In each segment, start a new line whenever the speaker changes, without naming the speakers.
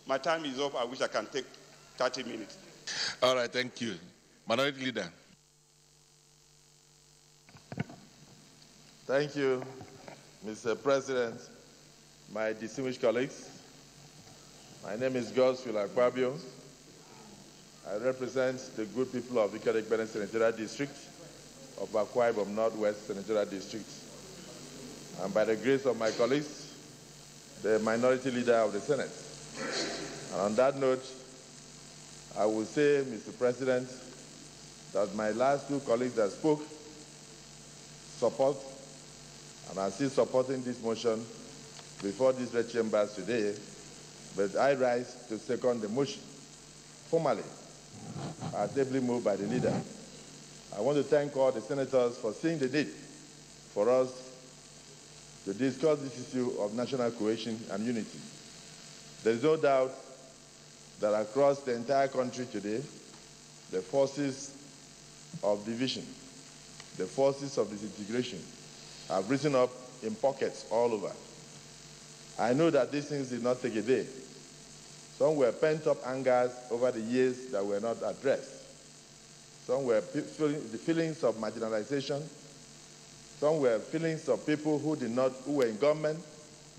My time is up. I wish I can take 30 minutes.
All right, thank you. Minority Leader.
Thank you, Mr. President, my distinguished colleagues. My name is Godswill Akpabio. I represent the good people of Ikere Benin Senatorial District of Akwa Ibom Northwest Senatorial District. And by the grace of my colleagues, the minority leader of the Senate. And on that note, I will say, Mr. President, that my last two colleagues that spoke support and are still supporting this motion before these red chambers today, but I rise to second the motion formally, as ably moved by the leader. I want to thank all the senators for seeing the need for us to discuss this issue of national cohesion and unity. There is no doubt that across the entire country today, the forces of division, the forces of disintegration have risen up in pockets all over. I know that these things did not take a day. Some were pent-up angers over the years that were not addressed. Some were the feelings of marginalization. Some were feelings of people who were in government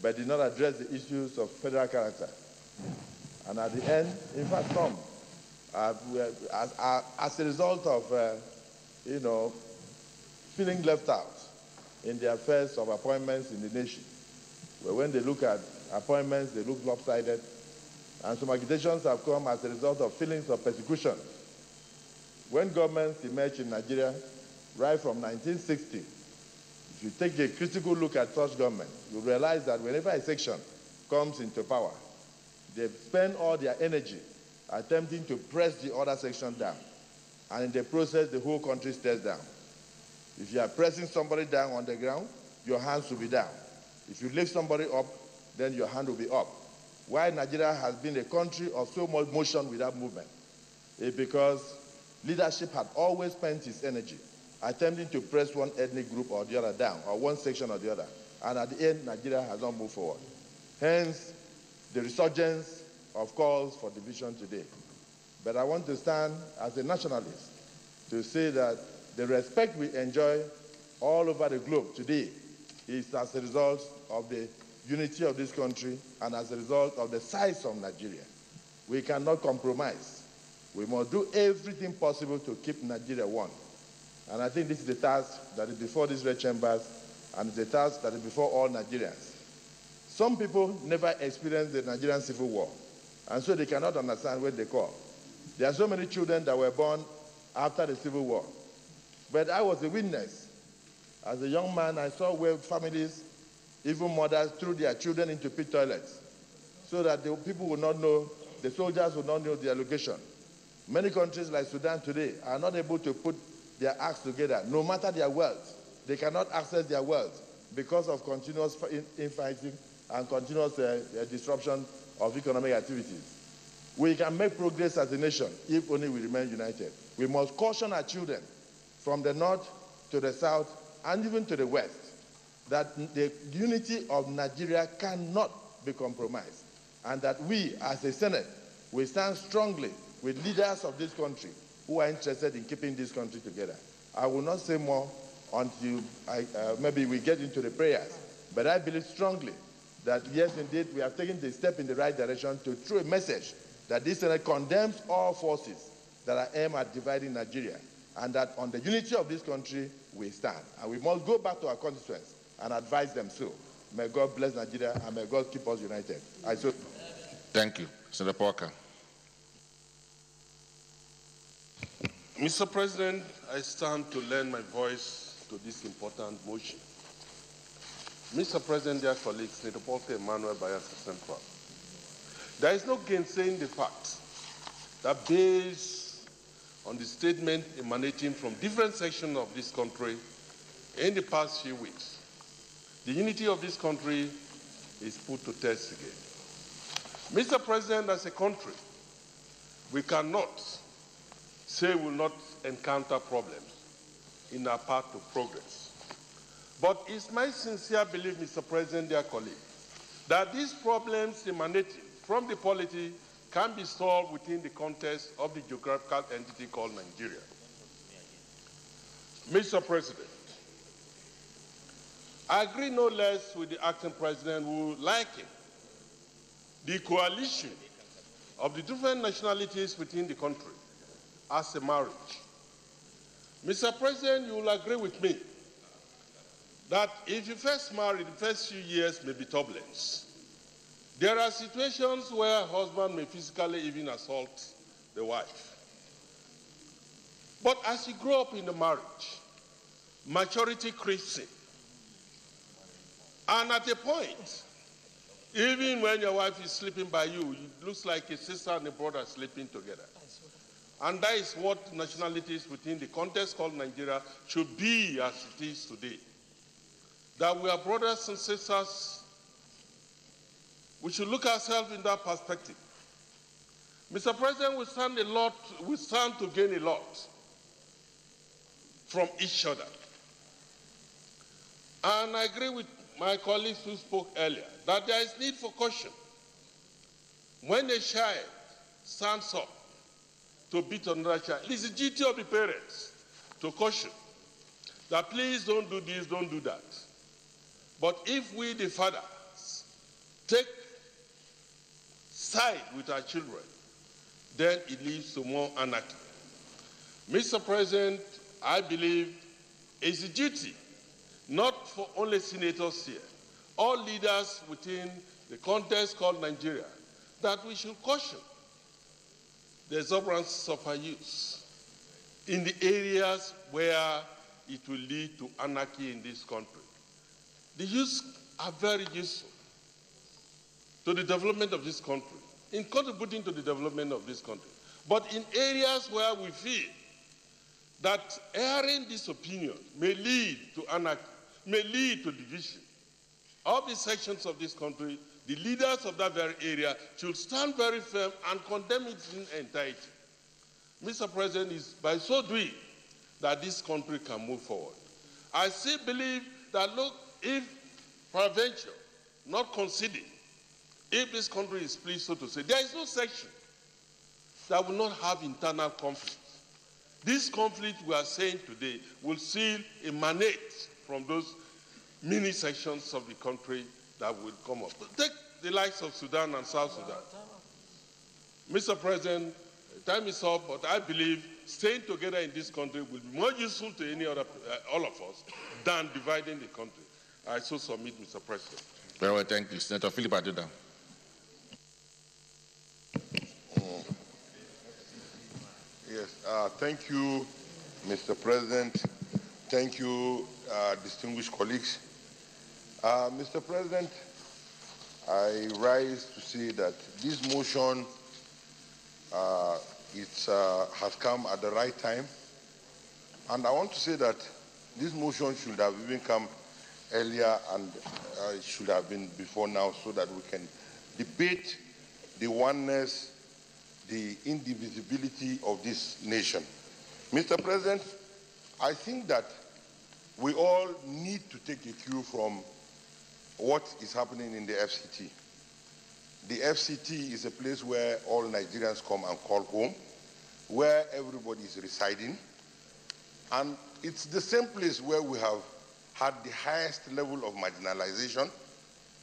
but did not address the issues of federal character. And at the end, in fact, some, as a result of, feeling left out in the affairs of appointments in the nation, where when they look at appointments, they look lopsided, and some accusations have come as a result of feelings of persecution. When governments emerged in Nigeria, right from 1960, if you take a critical look at such government, you realize that whenever a section comes into power, they spend all their energy attempting to press the other section down. And in the process, the whole country stares down. If you are pressing somebody down on the ground, your hands will be down. If you lift somebody up, then your hand will be up. Why Nigeria has been a country of so much motion without movement? It's because leadership had always spent its energy attempting to press one ethnic group or the other down, or one section or the other. And at the end, Nigeria has not moved forward. Hence, the resurgence of calls for division today. But I want to stand as a nationalist to say that the respect we enjoy all over the globe today is as a result of the unity of this country and as a result of the size of Nigeria. We cannot compromise. We must do everything possible to keep Nigeria one. And I think this is the task that is before these red chambers, and it's a task that is before all Nigerians. Some people never experienced the Nigerian Civil War, and so they cannot understand what they call. There are so many children that were born after the Civil War. But I was a witness. As a young man, I saw where families, even mothers, threw their children into pit toilets so that the people would not know, the soldiers would not know their location. Many countries like Sudan today are not able to put their acts together, no matter their wealth. They cannot access their wealth because of continuous infighting and continuous disruption of economic activities. We can make progress as a nation if only we remain united. We must caution our children from the north to the south and even to the west that the unity of Nigeria cannot be compromised, and that we as a Senate will stand strongly with leaders of this country who are interested in keeping this country together. I will not say more until maybe we get into the prayers, but I believe strongly that yes, indeed, we have taken the step in the right direction to throw a message that this Senate condemns all forces that are aimed at dividing Nigeria, and that on the unity of this country we stand. And we must go back to our constituents and advise them so. May God bless Nigeria, and may God keep us united.
Thank you. Senator Parker.
Mr. President, I stand to lend my voice to this important motion. Mr. President, dear colleagues, Senator Paul Emmanuel Bayelsa Central. There is no gainsaying the fact that based on the statement emanating from different sections of this country in the past few weeks, the unity of this country is put to test again. Mr. President, as a country, we cannot say we will not encounter problems in our path to progress. But it's my sincere belief, Mr. President, dear colleagues, that these problems emanating from the polity can be solved within the context of the geographical entity called Nigeria. Mr. President, I agree no less with the acting president who likened the coalition of the different nationalities within the country as a marriage. Mr. President, you will agree with me that if you first marry, the first few years may be turbulence. There are situations where a husband may physically even assault the wife. But as you grow up in the marriage, maturity creeps in. And at a point, even when your wife is sleeping by you, it looks like a sister and a brother sleeping together. And that is what nationalities within the context called Nigeria should be as it is today. That we are brothers and sisters. We should look ourselves in that perspective. Mr. President, we stand to gain a lot from each other. And I agree with my colleagues who spoke earlier that there is need for caution. When a child stands up to beat another child, it is the duty of the parents to caution that please don't do this, don't do that. But if we, the fathers, take side with our children, then it leads to more anarchy. Mr. President, I believe it's a duty, not for only senators here, all leaders within the context called Nigeria, that we should caution the exuberance of our youth in the areas where it will lead to anarchy in this country. The youth are very useful to the development of this country, in contributing to the development of this country. But in areas where we feel that airing this opinion may lead to anarchy, may lead to division of the sections of this country, the leaders of that very area should stand very firm and condemn it in entirety. Mr. President, it's by so doing that this country can move forward. I still believe that, look, if peradventure, not conceding, if this country is pleased, so to say, there is no section that will not have internal conflict. This conflict we are saying today will still emanate from those mini sections of the country that will come up. Take the likes of Sudan and South Sudan. Mr. President, time is up, but I believe staying together in this country will be more useful to any other, all of us, than dividing the country. I so submit, Mr. President.
Very well, thank you. Senator Philip Aduda.
Yes, thank you, Mr. President. Thank you, distinguished colleagues. Mr. President, I rise to say that this motion has come at the right time. And I want to say that this motion should have even come earlier, and it should have been before now, so that we can debate the oneness, the indivisibility of this nation. Mr. President, I think that we all need to take a cue from what is happening in the FCT. The FCT is a place where all Nigerians come and call home, where everybody is residing, and it's the same place where we have had the highest level of marginalization,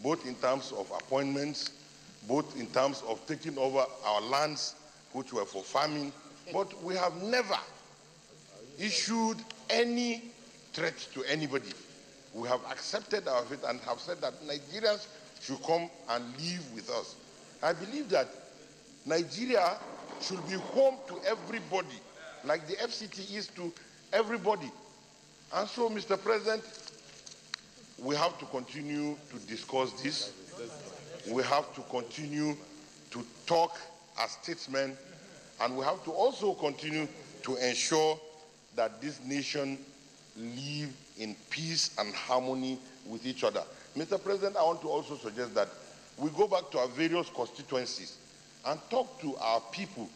both in terms of appointments, both in terms of taking over our lands, which were for farming, but we have never issued any threat to anybody. We have accepted our fate and have said that Nigerians should come and live with us. I believe that Nigeria should be home to everybody, like the FCT is to everybody. And so, Mr. President, we have to continue to discuss this. We have to continue to talk as statesmen, and we have to also continue to ensure that this nation live in peace and harmony with each other. Mr. President, I want to also suggest that we go back to our various constituencies and talk to our people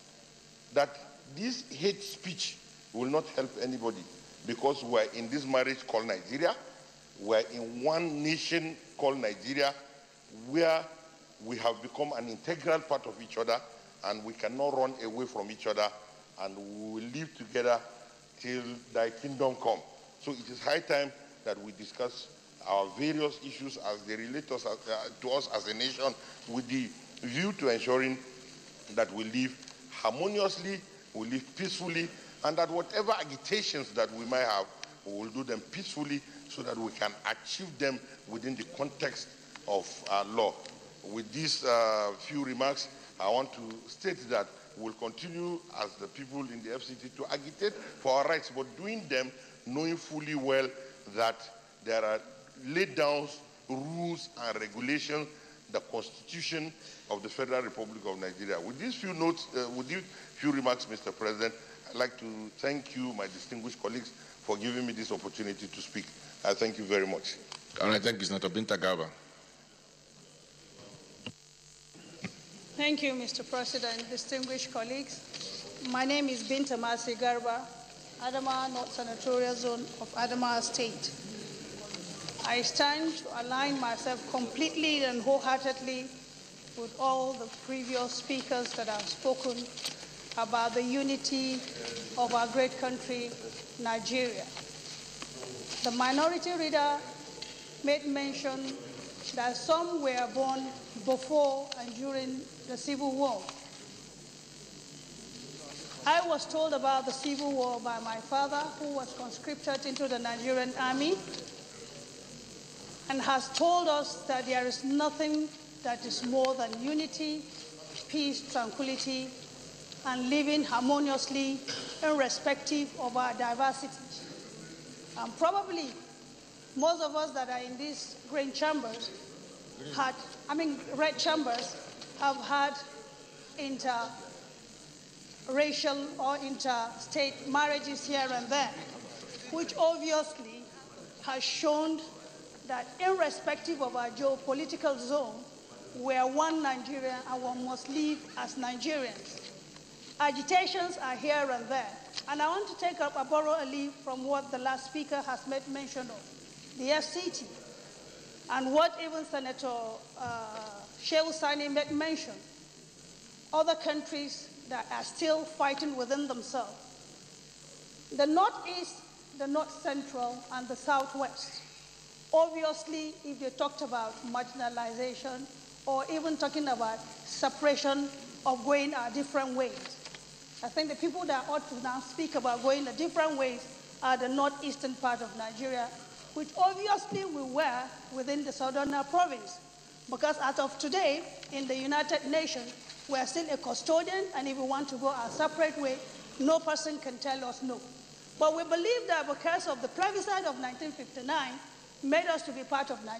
that this hate speech will not help anybody, because we're in this marriage called Nigeria. We're in one nation called Nigeria, where we have become an integral part of each other, and we cannot run away from each other, and we will live together till thy kingdom come. So it is high time that we discuss our various issues as they relate to us as a nation, with the view to ensuring that we live harmoniously, we live peacefully, and that whatever agitations that we might have, we will do them peacefully so that we can achieve them within the context of law. With these few remarks, I want to state that we'll continue as the people in the FCT to agitate for our rights, but doing them knowing fully well that there are laid down rules and regulations, the Constitution of the Federal Republic of Nigeria. With these few notes, with these few remarks, Mr. President, I'd like to thank you, my distinguished colleagues, for giving me this opportunity to speak. I thank you very much.
And I thank you, Senator Binta Garba.
Thank you, Mr. President, distinguished colleagues. My name is Binta Masi Garba, Adamawa North Senatorial Zone of Adamawa State. I stand to align myself completely and wholeheartedly with all the previous speakers that have spoken about the unity of our great country, Nigeria. The minority leader made mention that some were born before and during the Civil War. I was told about the Civil War by my father, who was conscripted into the Nigerian army, and has told us that there is nothing that is more than unity, peace, tranquility, and living harmoniously irrespective of our diversity. And probably most of us that are in these green chambers red chambers have had interracial or interstate marriages here and there, which obviously has shown that irrespective of our geopolitical zone, we are one Nigeria and one must live as Nigerians. Agitations are here and there. And I want to take up, borrow a leaf from what the last speaker has made mention of, the FCT, and what even Senator Shehu Sani made mention, other countries that are still fighting within themselves. The Northeast, the North Central, and the Southwest. Obviously, if they talked about marginalization or even talking about separation of going our different ways, I think the people that ought to now speak about going the different ways are the northeastern part of Nigeria, which obviously we were within the southern province. Because as of today, in the United Nations, we are still a custodian, and if we want to go our separate way, no person can tell us no. But we believe that because of the plebiscite of 1959, made us to be part of Nigeria.